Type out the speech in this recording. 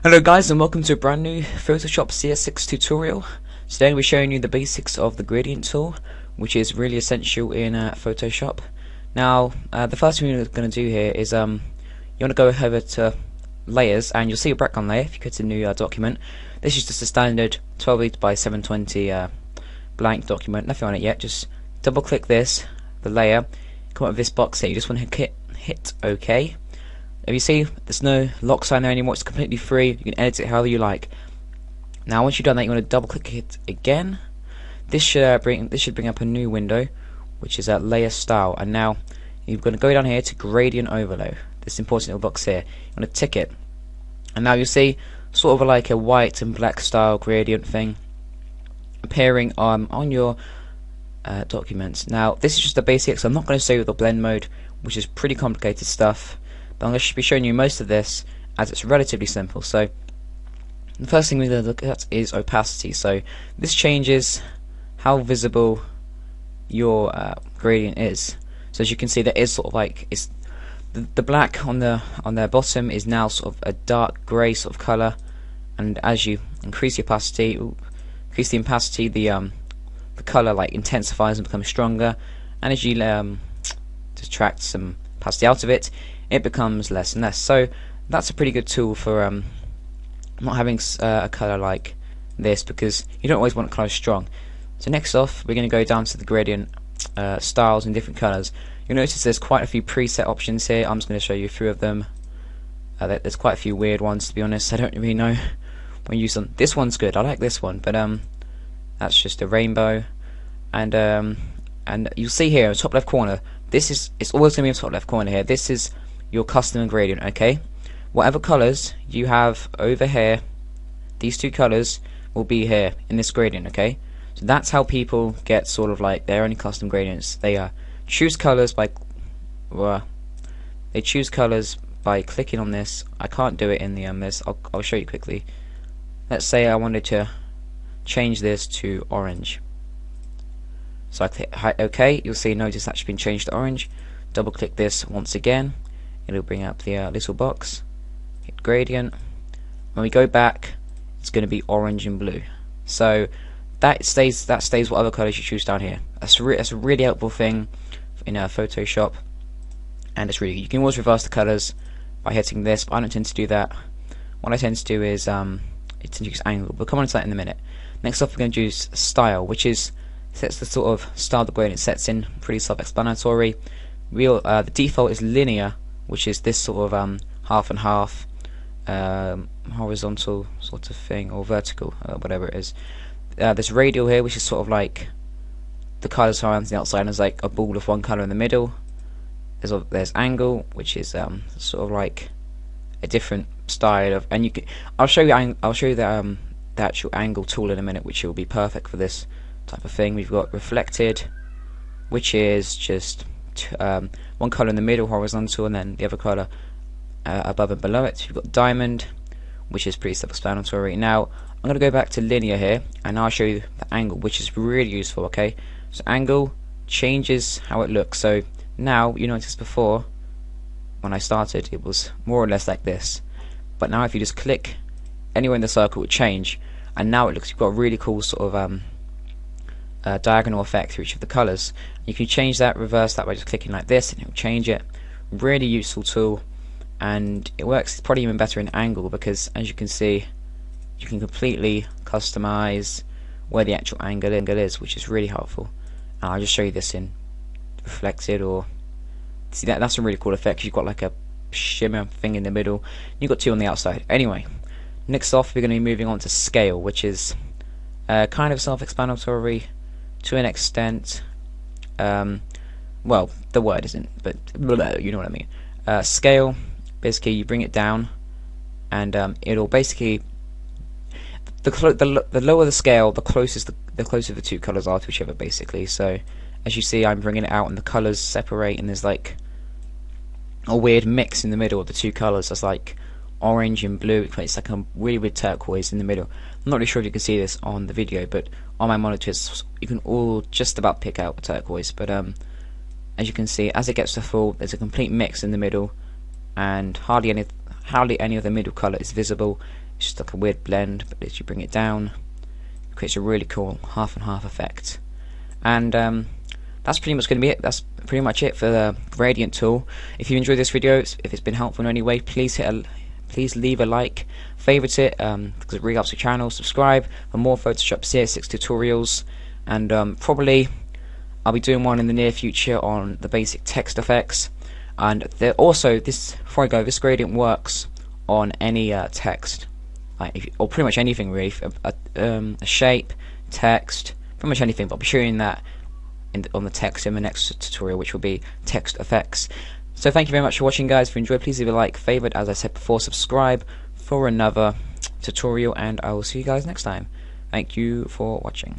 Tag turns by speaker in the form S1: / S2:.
S1: Hello guys, and welcome to a brand new Photoshop CS6 tutorial. Today we're showing you the basics of the gradient tool, which is really essential in Photoshop. Now the first thing we're going to do here is you want to go over to layers, and you'll see a background layer if you go to new document. This is just a standard 1280 by 720 blank document, nothing on it yet. Just double click this, the layer, come up with this box here. You just want to hit OK. If you see, there's no lock sign there anymore, it's completely free, you can edit it however you like. Now once you've done that, you want to double click it again. This should bring up a new window, which is layer style, and now you're going to go down here to gradient overlay, this important little box here. You want to tick it, and now you'll see sort of like a white and black style gradient thing appearing on your documents. Now this is just the basics, so I'm not going to show you the blend mode, which is pretty complicated stuff, but I'm going to be showing you most of this as it's relatively simple. So the first thing we're going to look at is opacity. So this changes how visible your gradient is. So as you can see, there is sort of like the black on the bottom is now sort of a dark grey sort of colour, and as you increase the opacity, the colour like intensifies and becomes stronger, and as you detract some opacity out of it, it becomes less and less. So that's a pretty good tool for not having a colour like this, because you don't always want colours strong. So next off, we're going to go down to the gradient styles in different colours. You'll notice there's quite a few preset options here. I'm just going to show you a few of them. There's quite a few weird ones, to be honest. I don't really know when you use them. This one's good, I like this one, but that's just a rainbow. And you'll see here, top left corner, it's always going to be in the top left corner here. This is your custom gradient, okay? Whatever colours you have over here, these two colours will be here in this gradient, okay? So that's how people get sort of like their own custom gradients. They choose colours by clicking on this. I can't do it in the this. I'll show you quickly. Let's say I wanted to change this to orange. So I click OK. You'll see, notice that's been changed to orange. Double click this once again. It'll bring up the little box. Hit gradient. When we go back, it's going to be orange and blue. So that stays whatever colours you choose down here. That's a really helpful thing in Photoshop, and it's really, you can always reverse the colours by hitting this, but I don't tend to do that. What I tend to do is use angle. We'll come on to that in a minute. Next off, we're going to use style, which sets the sort of style the gradient sets in. Pretty self-explanatory. The default is linear, which is this sort of half and half, horizontal sort of thing, or vertical, whatever it is. There's radial here, which is sort of like the colours around the outside, and there's like a ball of one colour in the middle. There's angle, which is sort of like a different style of, and I'll show you the actual angle tool in a minute, which will be perfect for this type of thing. We've got reflected, which is just one colour in the middle, horizontal, and then the other colour above and below it. You've got diamond, which is pretty self-explanatory. Now I'm going to go back to linear here, and I'll show you the angle, which is really useful. Okay, so angle changes how it looks. So now you noticed before when I started it was more or less like this, but now if you just click anywhere in the circle, it will change, and now you've got a really cool sort of diagonal effect for each of the colours. You can change that, reverse that by just clicking like this, and it will change it. Really useful tool, and it works probably even better in angle, because as you can see, you can completely customize where the actual angle is, which is really helpful. And I'll just show you this in reflected, or see that's a really cool effect. You've got like a shimmer thing in the middle, you've got two on the outside. Anyway, next off, we're going to be moving on to scale, which is kind of self-explanatory to an extent. Well, the word isn't, but you know what I mean. Scale, basically you bring it down, and it'll basically, the lower the scale, the closer the two colours are to each other, basically. So as you see, I'm bringing it out, and the colours separate, and there's like a weird mix in the middle of the two colours. There's like orange and blue. It's like a really weird turquoise in the middle. I'm not really sure if you can see this on the video, but on my monitors you can all just about pick out turquoise. But as you can see, as it gets to full, there's a complete mix in the middle, and hardly hardly any of the middle color is visible. It's just like a weird blend, but as you bring it down, it creates a really cool half and half effect. And that's pretty much going to be it. That's pretty much it for the gradient tool. If you enjoyed this video, if it's been helpful in any way, please leave a like, favorite it, because it really helps the channel. Subscribe for more Photoshop CS6 tutorials, and probably I'll be doing one in the near future on the basic text effects. And also, before I go, this gradient works on any text, or pretty much anything really, a shape, text, pretty much anything. But I'll be showing that on the text in the next tutorial, which will be text effects. So thank you very much for watching, guys. If you enjoyed, please leave a like, favorite, as I said before, subscribe for another tutorial, and I will see you guys next time. Thank you for watching.